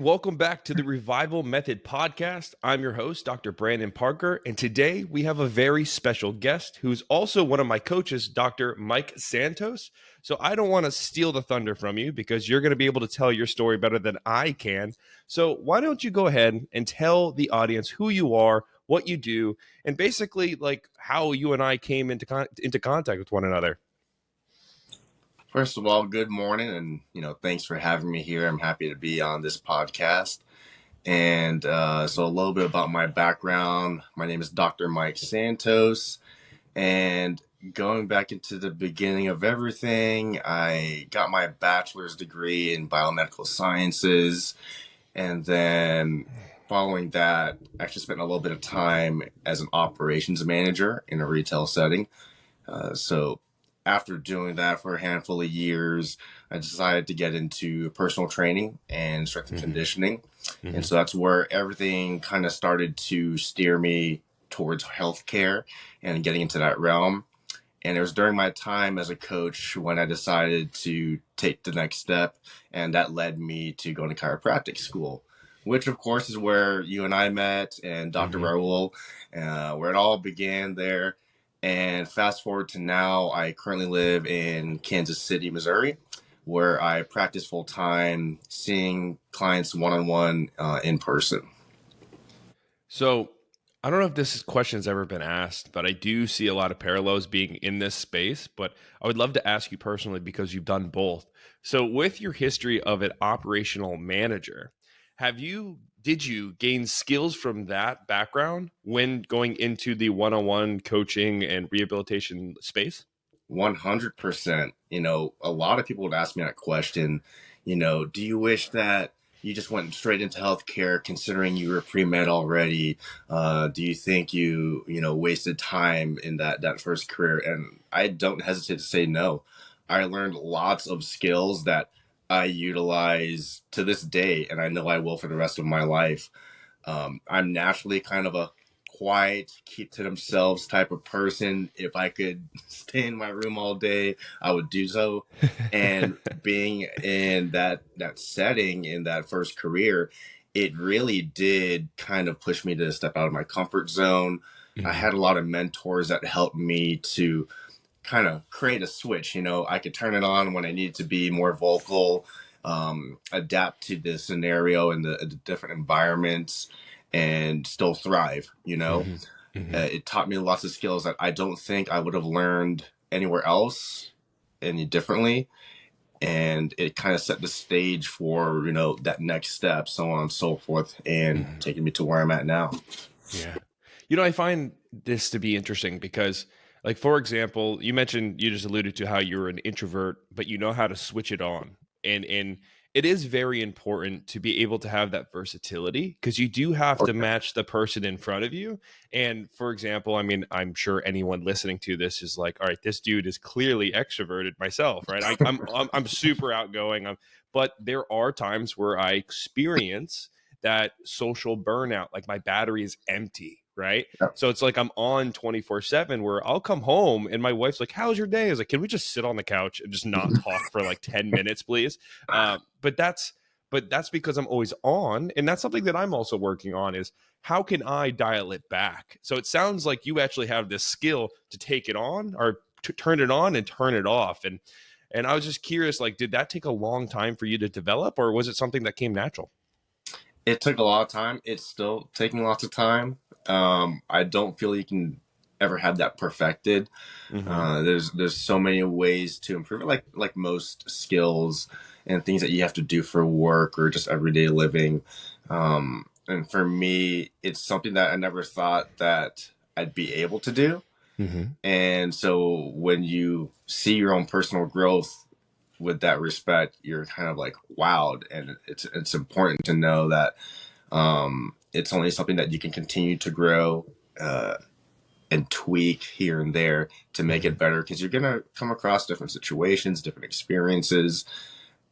Welcome back to the Revival Method podcast. I'm your host, Dr. Brandon Parker, and today we have a very special guest who's also one of my coaches, Dr. Mike Santos. So I don't want to steal the thunder from you because you're going to be able to tell your story better than I can. So why don't you go ahead and tell the audience who you are, what you do, and basically like how you and I came into contact with one another. First of all, good morning, and thanks for having me here. I'm happy to be on this podcast. And so a little bit about my background. My name is Dr. Mike Santos, and going back into the beginning of everything, I got my bachelor's degree in biomedical sciences, and then following that, I actually spent a little bit of time as an operations manager in a retail setting. So after doing that for a handful of years, I decided to get into personal training and strength and conditioning. And so that's where everything kind of started to steer me towards healthcare and getting into that realm. And it was during my time as a coach when I decided to take the next step, and that led me to going to chiropractic school, which of course is where you and I met, and Dr. Raul, where it all began there. And fast forward to now, I currently live in Kansas City, Missouri, where I practice full time, seeing clients one-on-one in person. So I don't know if this question has ever been asked, but I do see a lot of parallels being in this space. But I would love to ask you personally because you've done both. So with your history of an operational manager, did you gain skills from that background when going into the one-on-one coaching and rehabilitation space? 100%. A lot of people would ask me that question, do you wish that you just went straight into healthcare considering you were pre-med already? Do you think you wasted time in that first career? And I don't hesitate to say no. I learned lots of skills that I utilize to this day, and I know I will for the rest of my life. I'm naturally kind of a quiet, keep to themselves type of person. If I could stay in my room all day, I would do so. And being in that setting in that first career, it really did kind of push me to step out of my comfort zone. I had a lot of mentors that helped me to kind of create a switch. I could turn it on when I needed to be more vocal, adapt to the scenario and the different environments, and still thrive. It taught me lots of skills that I don't think I would have learned anywhere else any differently. And it kind of set the stage for, that next step, so on and so forth, and taking me to where I'm at now. Yeah. I find this to be interesting because, like, for example, you just alluded to how you're an introvert, but you know how to switch it on. And it is very important to be able to have that versatility because you do have to match the person in front of you. And for example, I mean, I'm sure anyone listening to this is like, all right, this dude is clearly extroverted myself, right? I'm super outgoing. But there are times where I experience that social burnout, like my battery is empty. Right. Yep. So it's like I'm on 24/7 where I'll come home and my wife's like, how's your day? I was like, can we just sit on the couch and just not talk for like 10 minutes, please? But that's because I'm always on. And that's something that I'm also working on is how can I dial it back? So it sounds like you actually have this skill to take it on or to turn it on and turn it off. And I was just curious, like, did that take a long time for you to develop or was it something that came natural? It took a lot of time. It's still taking lots of time. I don't feel you can ever have that perfected. There's so many ways to improve it, like most skills and things that you have to do for work or just everyday living. And for me, it's something that I never thought that I'd be able to do. And so when you see your own personal growth with that respect, you're kind of like wowed, and it's important to know that it's only something that you can continue to grow and tweak here and there to make it better, because you're gonna come across different situations, different experiences,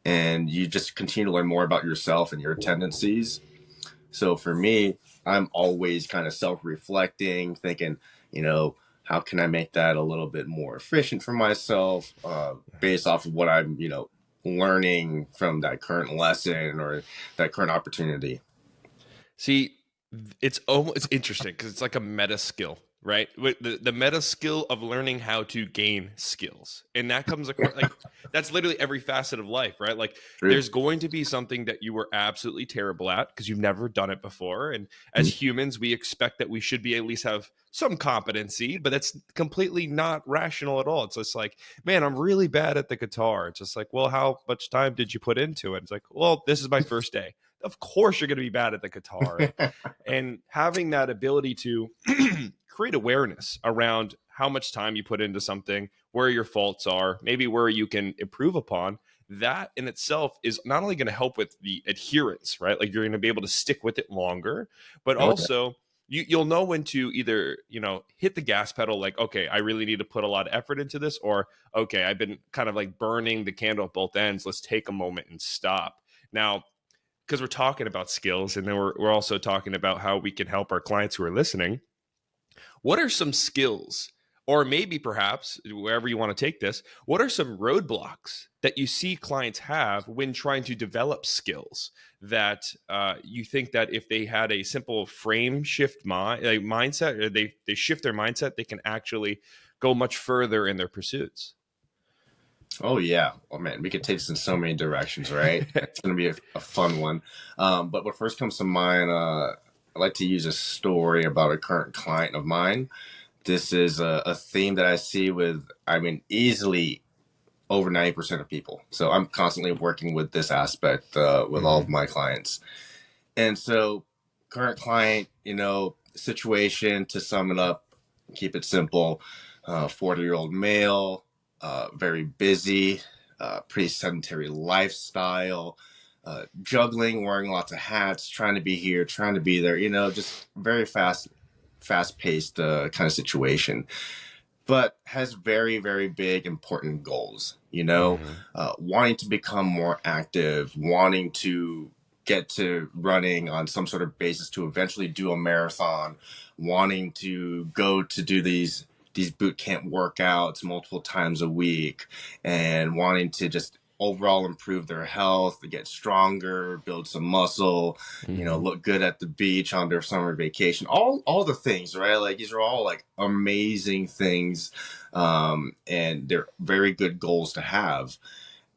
and you just continue to learn more about yourself and your tendencies. So for me, I'm always kind of self-reflecting, thinking, how can I make that a little bit more efficient for myself, based off of what I'm, learning from that current lesson or that current opportunity? See, it's interesting because it's like a meta skill, right? The meta skill of learning how to gain skills, and that comes across like that's literally every facet of life, right? Like True. there's going to be something that you were absolutely terrible at because you've never done it before, and as humans, we expect that we should be at least have some competency, but that's completely not rational at all. It's just like, man, I'm really bad at the guitar. It's just like, well, how much time did you put into it? It's like, well, this is my first day. Of course you're going to be bad at the guitar, and having that ability to create awareness around how much time you put into something, where your faults are, maybe where you can improve upon, that in itself is not only going to help with the adherence, right? Like you're going to be able to stick with it longer, but Oh yeah. also you'll know when to either, hit the gas pedal, like, okay, I really need to put a lot of effort into this, or okay, I've been kind of like burning the candle at both ends. Let's take a moment and stop. Now, because we're talking about skills, and then we're also talking about how we can help our clients who are listening. What are some skills, or maybe perhaps wherever you want to take this, what are some roadblocks that you see clients have when trying to develop skills that you think that if they had a simple frame shift mindset, or they shift their mindset, they can actually go much further in their pursuits? Oh yeah. Oh man, we could take this in so many directions, right? It's gonna be a fun one. But what first comes to mind, I like to use a story about a current client of mine. This is a theme that I see with, I mean, easily over 90% of people. So I'm constantly working with this aspect with all of Hmm. my clients. And so, current client, situation to sum it up, keep it simple, 40-year-old male, very busy, pretty sedentary lifestyle, juggling, wearing lots of hats, trying to be here, trying to be there, just very fast paced kind of situation, but has very, very big, important goals, Hmm. wanting to become more active, wanting to get to running on some sort of basis to eventually do a marathon, wanting to go to do these boot camp workouts multiple times a week, and wanting to just overall improve their health, get stronger, build some muscle, Hmm. look good at the beach on their summer vacation. All the things, right? Like these are all like amazing things, and they're very good goals to have.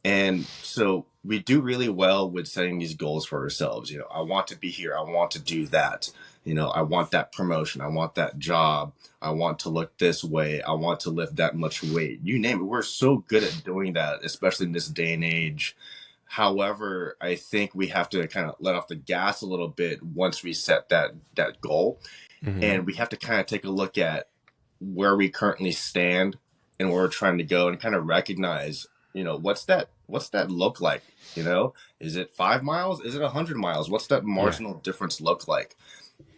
And so we do really well with setting these goals for ourselves. I want to be here. I want to do that. I want that promotion. I want that job. I want to look this way. I want to lift that much weight. You name it. We're so good at doing that, especially in this day and age. However, I think we have to kind of let off the gas a little bit once we set that goal, Hmm. and we have to kind of take a look at where we currently stand and where we're trying to go, and kind of recognize, what's that look like? Is it 5 miles? Is it 100 miles? What's that Yeah. marginal difference look like?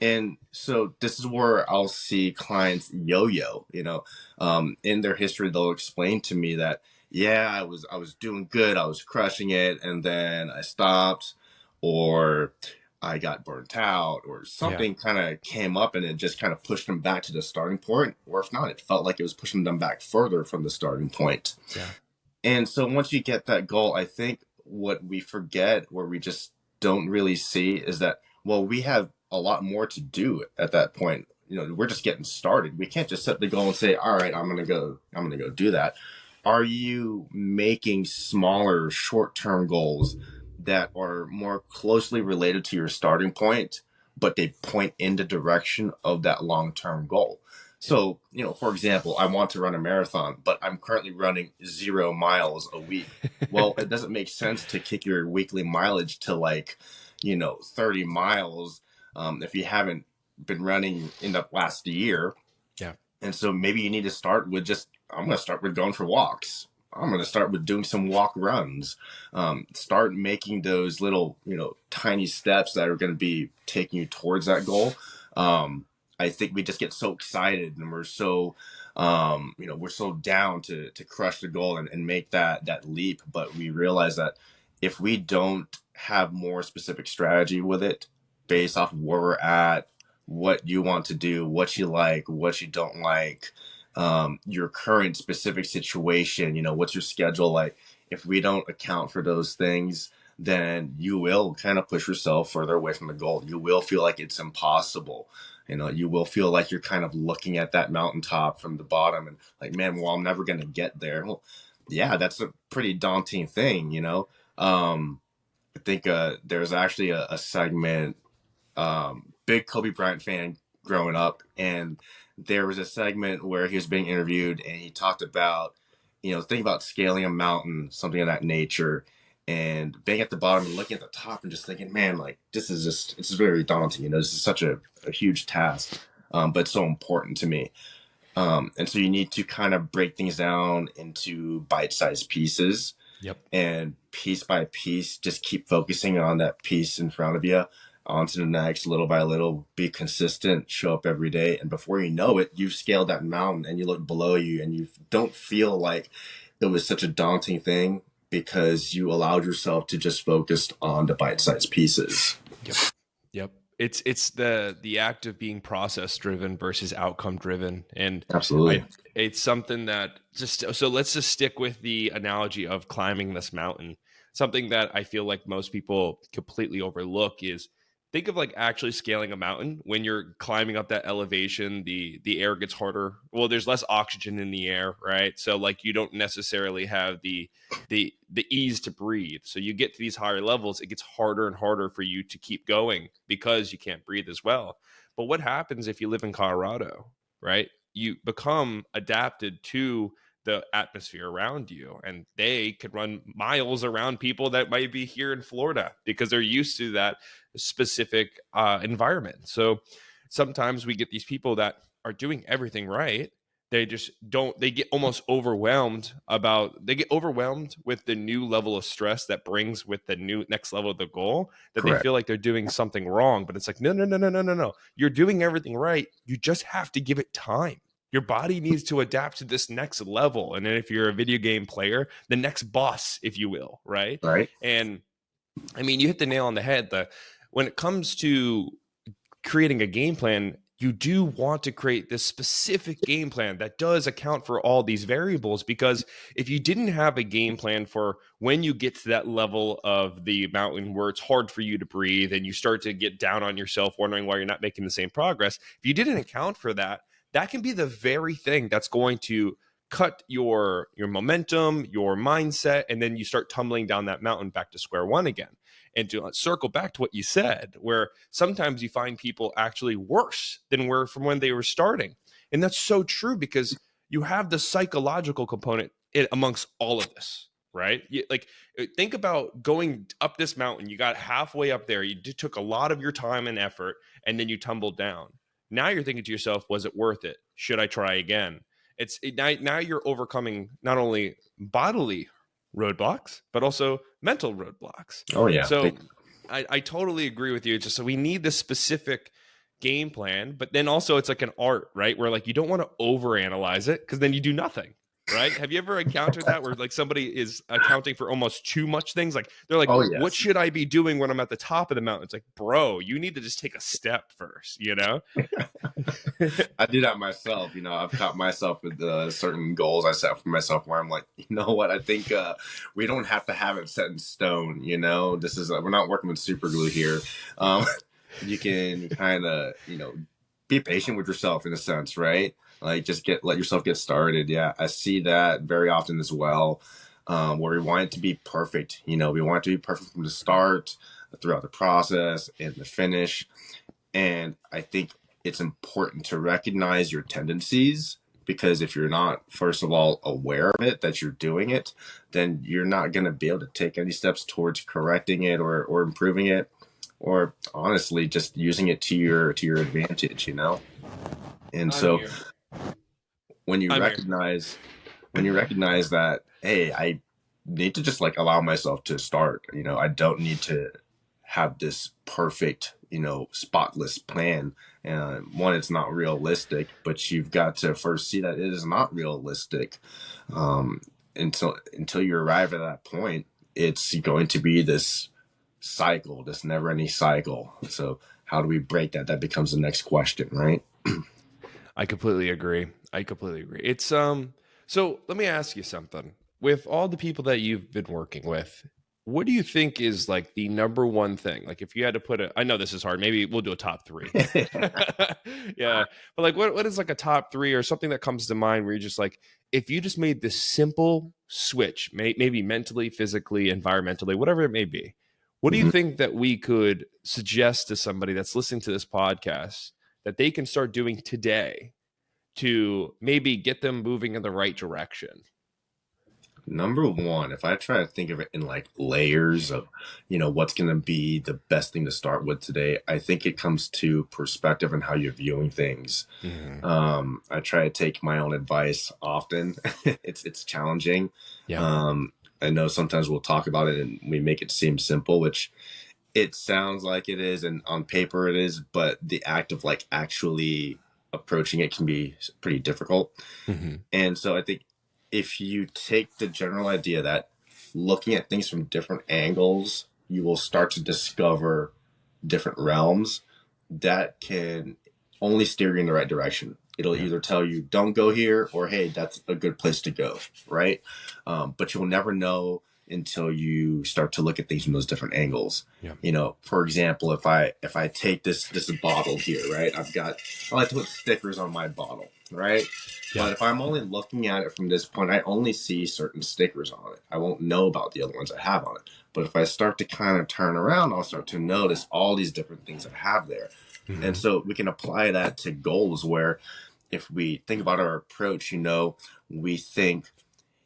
And so this is where I'll see clients yo-yo, in their history. They'll explain to me that, yeah, I was doing good, I was crushing it, and then I stopped, or I got burnt out, or Yeah. something kind of came up and it just kind of pushed them back to the starting point. Or if not, it felt like it was pushing them back further from the starting point. Yeah. And so once you get that goal, I think what we forget, where we just don't really see, is that, well, we have a lot more to do at that point. We're just getting started. We can't just set the goal and say, all right, I'm gonna go do that. Are you making smaller short-term goals that are more closely related to your starting point, but they point in the direction of that long-term goal? Yeah. So, for example, I want to run a marathon, but I'm currently running 0 miles a week. Well, it doesn't make sense to kick your weekly mileage to like, 30 miles, if you haven't been running in the last year. Yeah. And so maybe you need to start with just, I'm going to start with going for walks. I'm going to start with doing some walk runs. Start making those little, tiny steps that are going to be taking you towards that goal. I think we just get so excited, and we're so down to crush the goal and make that leap. But we realize that if we don't have more specific strategy with it, based off of where we're at, what you want to do, what you like, what you don't like, your current specific situation, what's your schedule like? if we don't account for those things, then you will kind of push yourself further away from the goal. You will feel like it's impossible. You will feel like you're kind of looking at that mountaintop from the bottom and like, man, well, I'm never going to get there. Well, yeah, that's a pretty daunting thing. I think there's actually a segment, big Kobe Bryant fan growing up, and there was a segment where he was being interviewed, and he talked about, think about scaling a mountain, something of that nature, and being at the bottom and looking at the top and just thinking, man, like it's very daunting. This is such a huge task, but so important to me. And so you need to kind of break things down into bite-sized pieces, Yep. and piece by piece, just keep focusing on that piece in front of you, on to the next, little by little, be consistent, show up every day. And before you know it, you've scaled that mountain and you look below you and you don't feel like it was such a daunting thing because you allowed yourself to just focus on the bite-sized pieces. Yep. Yep. It's the act of being process driven versus outcome driven. And Absolutely. it's something that so let's just stick with the analogy of climbing this mountain. Something that I feel like most people completely overlook is think of like actually scaling a mountain. When you're climbing up that elevation, the air gets harder. Well, there's less oxygen in the air, right? So like you don't necessarily have the ease to breathe. So you get to these higher levels, it gets harder and harder for you to keep going because you can't breathe as well. But what happens if you live in Colorado, right? You become adapted to the atmosphere around you, and they could run miles around people that might be here in Florida because they're used to that specific environment. So sometimes we get these people that are doing everything right. They just don't, they get almost overwhelmed they get overwhelmed with the new level of stress that brings with the new next level of the goal, that they Correct. feel like they're doing something wrong. But it's like, no, no, no, no, no, no, no. You're doing everything right. You just have to give it time. Your body needs to adapt to this next level. And then if you're a video game player, the next boss, if you will, right? Right. And I mean, you hit the nail on the head. When it comes to creating a game plan, you do want to create this specific game plan that does account for all these variables. Because if you didn't have a game plan for when you get to that level of the mountain where it's hard for you to breathe and you start to get down on yourself, wondering why you're not making the same progress, if you didn't account for that, that can be the very thing that's going to cut your momentum, your mindset, and then you start tumbling down that mountain back to square one again. And to circle back to what you said, where sometimes you find people actually worse than were from when they were starting. And that's so true because you have the psychological component amongst all of this, right? Like, think about going up this mountain. You got halfway up there. You took a lot of your time and effort, and then you tumbled down. Now you're thinking to yourself, was it worth it? Should I try again? Now you're overcoming not only bodily roadblocks, but also mental roadblocks. Oh yeah. So I totally agree with you. Just so we need this specific game plan, but then also it's like an art, right? Where like you don't want to overanalyze it because then you do nothing. Right? Have you ever encountered that where like somebody is accounting for almost too much things? Like they're like, Oh what yes. should I be doing when I'm at the top of the mountain? It's like, bro, you need to just take a step first, you know? I do that myself. I've caught myself with certain goals I set for myself where I'm like, you know what? I think we don't have to have it set in stone. This is we're not working with super glue here. Um, you can kind of, be patient with yourself in a sense, right? Like just let yourself get started. Yeah, I see that very often as well, where we want it to be perfect. We want it to be perfect from the start, throughout the process, and the finish. And I think it's important to recognize your tendencies, because if you're not, first of all, aware of it, that you're doing it, then you're not going to be able to take any steps towards correcting it or improving it, or honestly just using it to your advantage. And I'm so here. when you I'm here. recognize that, hey, I need to just like allow myself to start. I don't need to have this perfect, spotless plan. And one, it's not realistic, but you've got to first see that it is not realistic. Um, until you arrive at that point, it's going to be this cycle, this never-ending cycle. So how do we break that? That becomes the next question, right? I completely agree. I completely agree. It's so let me ask you something. with all the people that you've been working with, what do you think is like the number one thing? Like if you had to put I know this is hard. Maybe we'll do a top three. Yeah. But like what is like a top three or something that comes to mind where you're just like, if you just made this simple switch, maybe mentally, physically, environmentally, whatever it may be, what do you Mhm. think that we could suggest to somebody that's listening to this podcast that they can start doing today to maybe get them moving in the right direction? Number one, if I try to think of it in like layers of, what's going to be the best thing to start with today, I think it comes to perspective and how you're viewing things. Mhm. I try to take my own advice often. It's challenging. Yeah. Um, I know sometimes we'll talk about it and we make it seem simple, which it sounds like it is, and on paper it is, but the act of like actually approaching it can be pretty difficult. Mhm. And so I think if you take the general idea that looking at things from different angles, you will start to discover different realms that can only steer you in the right direction. It'll Yeah. either tell you don't go here or hey, that's a good place to go, right? But you'll never know until you start to look at things from those different angles. Yeah. For example, if I take this bottle here, right? I like to put stickers on my bottle, right? Yeah. But if I'm only looking at it from this point, I only see certain stickers on it. I won't know about the other ones I have on it. But if I start to kind of turn around, I'll start to notice all these different things I have there. And Mhm. so we can apply that to goals where if we think about our approach, we think,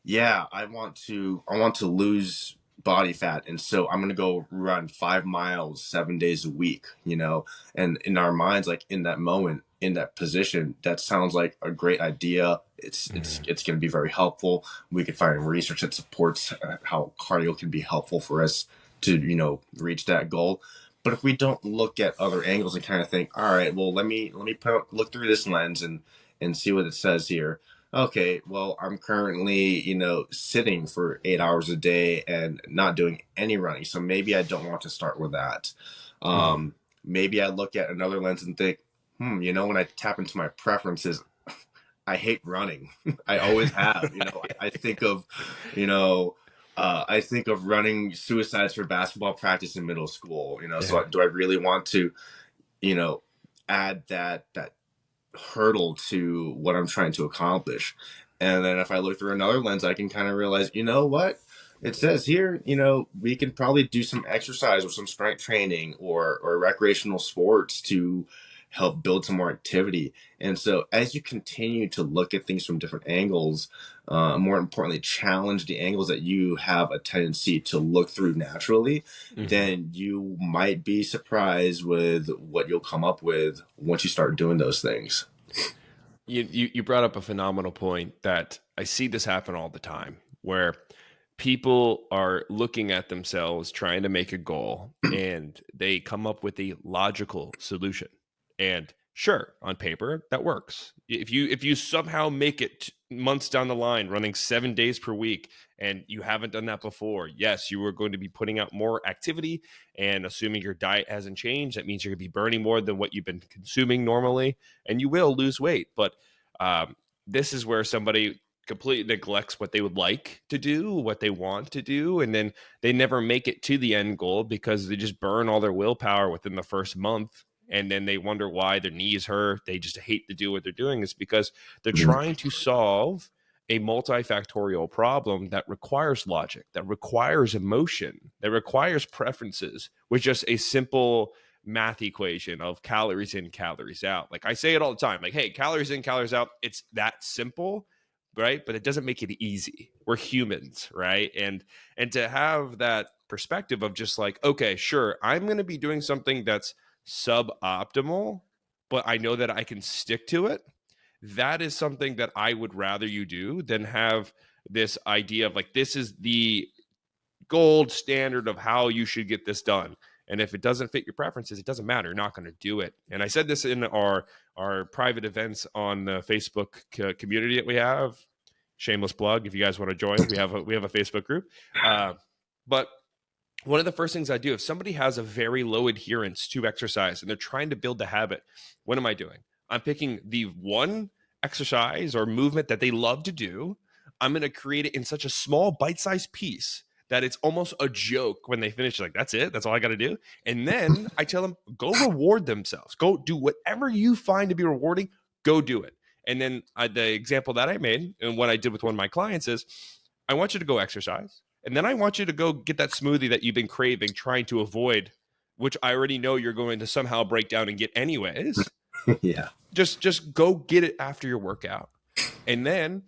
yeah, I want to lose body fat. And so I'm going to go run 5 miles 7 days a week, and in our minds, like in that moment, in that position, that sounds like a great idea. Mhm. It's going to be very helpful. We could find research that supports how cardio can be helpful for us to, reach that goal. But if we don't look at other angles and kind of think, all right, well, let me look through this lens and see what it says here. Okay, well, I'm currently, sitting for 8 hours a day and not doing any running. So maybe I don't want to start with that. Mhm. Maybe I look at another lens and think, when I tap into my preferences, I hate running. I always have. I think of, running suicides for basketball practice in middle school. Yeah. So do I really want to, you know, add that hurdle to what I'm trying to accomplish? And then if I look through another lens, I can kind of realize, you know what? It says here, we can probably do some exercise or some strength training or recreational sports to help build some more activity. And so as you continue to look at things from different angles, more importantly, challenge the angles that you have a tendency to look through naturally, Mhm. then you might be surprised with what you'll come up with once you start doing those things. You brought up a phenomenal point that I see this happen all the time where people are looking at themselves trying to make a goal and they come up with a logical solution. And sure, on paper that works. If you somehow make it months down the line running 7 days per week and you haven't done that before, yes, you are going to be putting out more activity, and assuming your diet hasn't changed, that means you're going to be burning more than what you've been consuming normally, and you will lose weight. But um, this is where somebody completely neglects what they would like to do, what they want to do, and then they never make it to the end goal because they just burn all their willpower within the first month. And then they wonder why their knees hurt. They just hate to do what they're doing. It's because they're trying to solve a multifactorial problem that requires logic, that requires emotion, that requires preferences with just a simple math equation of calories in, calories out. Like I say it all the time, like, hey, calories in, calories out. It's that simple, right? But it doesn't make it easy. We're humans, right? And to have that perspective of just like, okay, sure, I'm going to be doing something that's suboptimal, but I know that I can stick to it. That is something that I would rather you do than have this idea of like, this is the gold standard of how you should get this done. And if it doesn't fit your preferences, it doesn't matter. You're not going to do it. And I said this in our private events on the Facebook community that we have. Shameless plug. If you guys want to join, we have a Facebook group. But one of the first things I do if somebody has a very low adherence to exercise and they're trying to build the habit, what am I doing? I'm picking the one exercise or movement that they love to do. I'm going to create it in such a small bite-sized piece that it's almost a joke when they finish. Like, that's it. That's all I got to do. And then I tell them, go reward themselves. Go do whatever you find to be rewarding. Go do it. And then the example that I made and what I did with one of my clients is, I want you to go exercise. And then I want you to go get that smoothie that you've been craving, trying to avoid, which I already know you're going to somehow break down and get anyways. Yeah. Just go get it after your workout. And then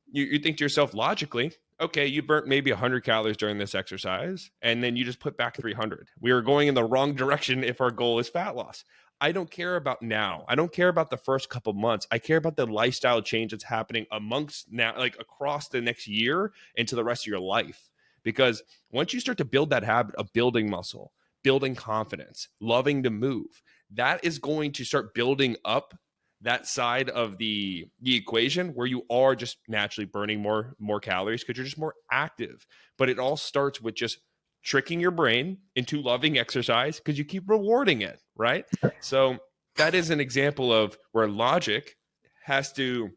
you think to yourself logically, okay, you burnt maybe 100 calories during this exercise, and then you just put back 300. We are going in the wrong direction if our goal is fat loss. I don't care about now. I don't care about the first couple months. I care about the lifestyle change that's happening amongst now, like across the next year into the rest of your life. Because once you start to build that habit of building muscle, building confidence, loving to move, that is going to start building up that side of the equation where you are just naturally burning more calories because you're just more active. But it all starts with just tricking your brain into loving exercise because you keep rewarding it, right? So that is an example of where logic has to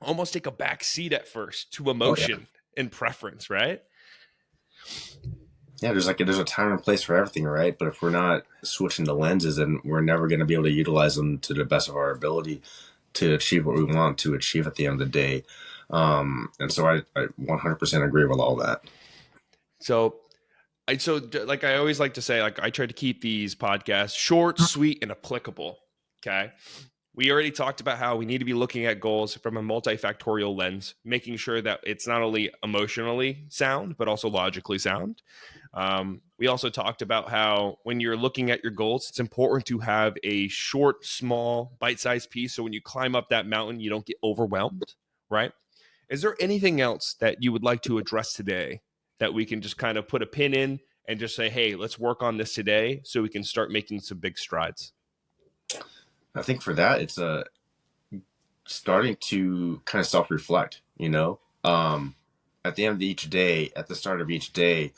almost take a back seat at first to Oh yeah. emotion and preference, right? Yeah, there's a time and place for everything, right? But if we're not switching the lenses, then we're never going to be able to utilize them to the best of our ability to achieve what we want to achieve at the end of the day. And so I 100% agree with all that. So like I always like to say, like I try to keep these podcasts short, sweet, and applicable. Okay. We already talked about how we need to be looking at goals from a multifactorial lens, making sure that it's not only emotionally sound, but also logically sound. We also talked about how when you're looking at your goals, it's important to have a short, small, bite sized piece. So when you climb up that mountain, you don't get overwhelmed, right? Is there anything else that you would like to address today that we can just kind of put a pin in and just say, hey, let's work on this today so we can start making some big strides? I think for that, it's starting to kind of self reflect, at the end of each day, at the start of each day,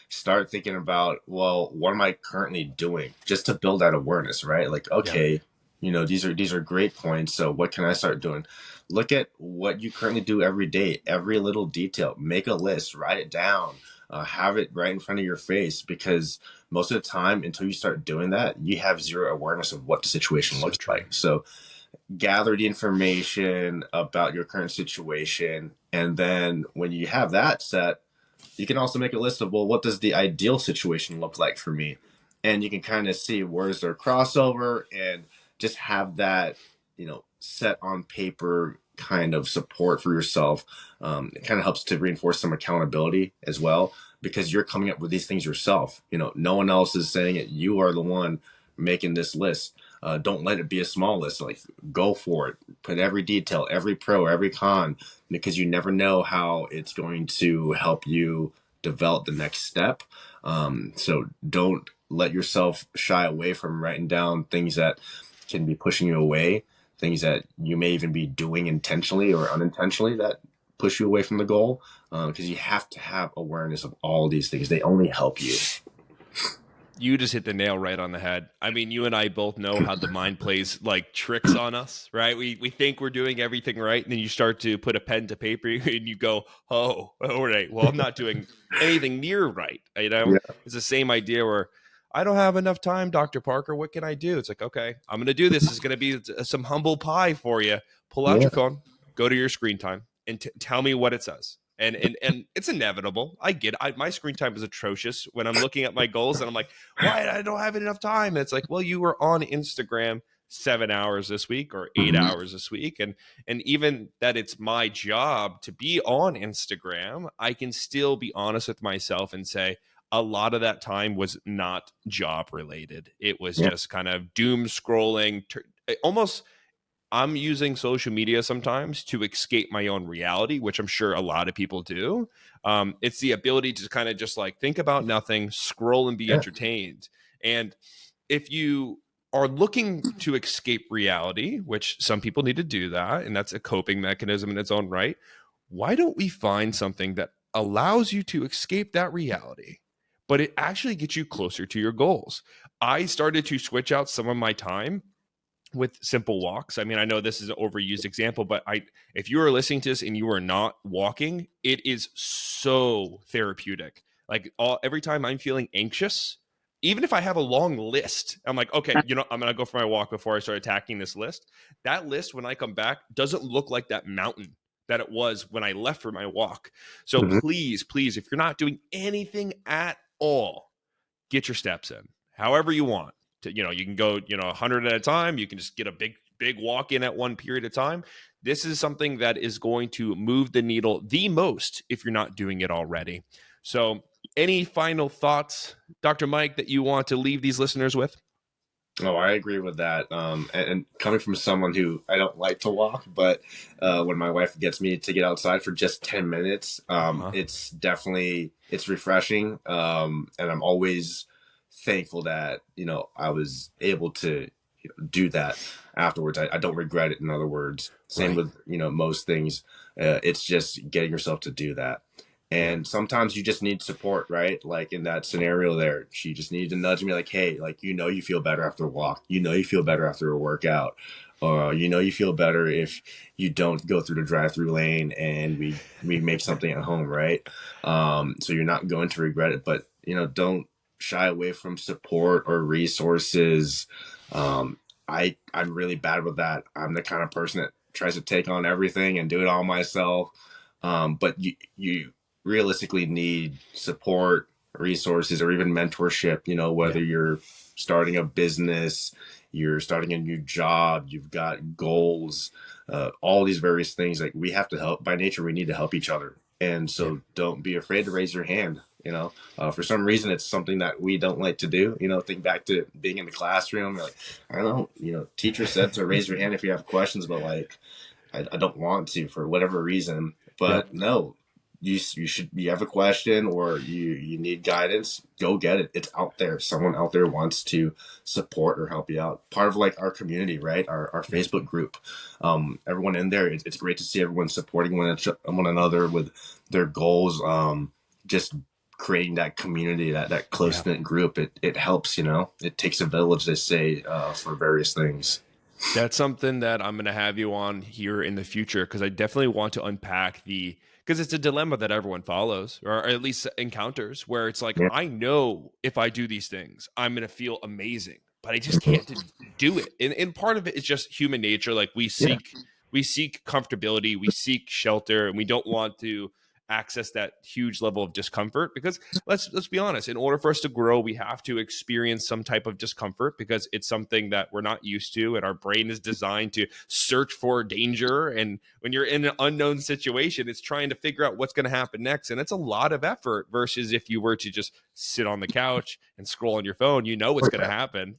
start thinking about, well, what am I currently doing just to build that awareness, right? Like, Yeah, okay, these are great points. So what can I start doing? Look at what you currently do every day, every little detail, make a list, write it down, have it right in front of your face, because most of the time, until you start doing that, you have zero awareness of what the situation so looks true. like. So gather the information about your current situation. And then when you have that set, you can also make a list of, well, what does the ideal situation look like for me? And you can kind of see where's there crossover and just have that, set on paper kind of support for yourself. It kind of helps to reinforce some accountability as well, because you're coming up with these things yourself. No one else is saying it. You are the one making this list. Don't let it be a small list. Like, go for it. Put every detail, every pro, every con, because you never know how it's going to help you develop the next step. So don't let yourself shy away from writing down things that can be pushing you away, things that you may even be doing intentionally or unintentionally that push you away from the goal. Because you have to have awareness of all these things. They only help you. You just hit the nail right on the head. I mean, you and I both know how the mind plays like tricks on us, right? We think we're doing everything right, and then you start to put a pen to paper and you go, "Oh, all right. Well, I'm not doing anything near right." Yeah. It's the same idea where I don't have enough time, Dr. Parker. What can I do? It's like, okay, I'm going to do this. It's going to be some humble pie for you. Pull out Yeah. your phone, go to your screen time, and tell me what it says. And it's inevitable. I get it. My screen time is atrocious when I'm looking at my goals and I'm like, why I don't have enough time? And it's like, well, you were on Instagram 7 hours this week or eight Mhm. hours this week. And even that it's my job to be on Instagram, I can still be honest with myself and say a lot of that time was not job related. It was Yeah. just kind of doom scrolling, almost. I'm using social media sometimes to escape my own reality, which I'm sure a lot of people do. It's the ability to kind of just like think about nothing, scroll and be Yeah. entertained. And if you are looking to escape reality, which some people need to do that, and that's a coping mechanism in its own right, why don't we find something that allows you to escape that reality, but it actually gets you closer to your goals? I started to switch out some of my time with simple walks. I mean, I know this is an overused example, but if you are listening to this and you are not walking, it is so therapeutic. Like every time I'm feeling anxious, even if I have a long list, I'm like, okay, I'm gonna go for my walk before I start attacking this list. That list, when I come back, doesn't look like that mountain that it was when I left for my walk. So Mhm. please, please, if you're not doing anything at all, get your steps in however you want to. You can go 100 at a time. You can just get a big walk in at one period of time. This is something that is going to move the needle the most if you're not doing it already. So any final thoughts, Dr. Mike, that you want to leave these listeners with? Oh, I agree with that. And coming from someone who I don't like to walk, but when my wife gets me to get outside for just 10 minutes, Uh-huh. it's refreshing. And I'm always thankful that, I was able to do that afterwards. I don't regret it. In other words, same Right. with, most things. It's just getting yourself to do that. Yeah. And sometimes you just need support, right? Like in that scenario there, she just needed to nudge me like, hey, like, you feel better after a walk. You feel better after a workout. You feel better if you don't go through the drive-through lane and we make something at home, right? So you're not going to regret it, but don't shy away from support or resources. Um, I'm really bad with that. I'm the kind of person that tries to take on everything and do it all myself. But you realistically need support, resources, or even mentorship. Yeah. Whether you're starting a business, you're starting a new job, you've got goals, all these various things. Like we have to help by nature. We need to help each other, and Yeah. so don't be afraid to raise your hand. For some reason, it's something that we don't like to do. Think back to being in the classroom. You're like, I don't know. Teacher said to raise your hand if you have questions, but like, I don't want to for whatever reason. Yep. But no, you have a question or you need guidance, go get it. It's out there. Someone out there wants to support or help you out. Part of like our community, right? Our Yep. Facebook group. Everyone in there. It's great to see everyone supporting one another with their goals. Just creating that community, that Yeah. close knit group. It helps. It takes a village. They say for various things. That's something that I'm going to have you on here in the future because I definitely want to unpack because it's a dilemma that everyone follows or at least encounters where it's like, Yeah. I know if I do these things, I'm going to feel amazing, but I just can't do it. And part of it is just human nature. Like Yeah. we seek comfortability, we seek shelter, and we don't want to access that huge level of discomfort because let's be honest, in order for us to grow we have to experience some type of discomfort because it's something that we're not used to and our brain is designed to search for danger, and when you're in an unknown situation it's trying to figure out what's going to happen next, and it's a lot of effort versus if you were to just sit on the couch and scroll on your phone, what's going to happen.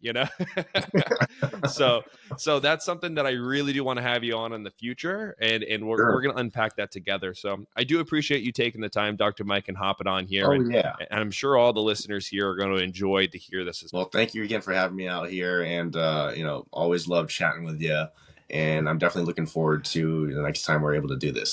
so so that's something that I really do want to have you on in the future, and we're Sure. going to unpack that together. So I do appreciate you taking the time, Dr. Mike, and hopping on here, Oh and yeah. I'm sure all the listeners here are going to enjoy to hear this as Well, thank you again for having me out here, and always love chatting with you. And I'm definitely looking forward to the next time we're able to do this.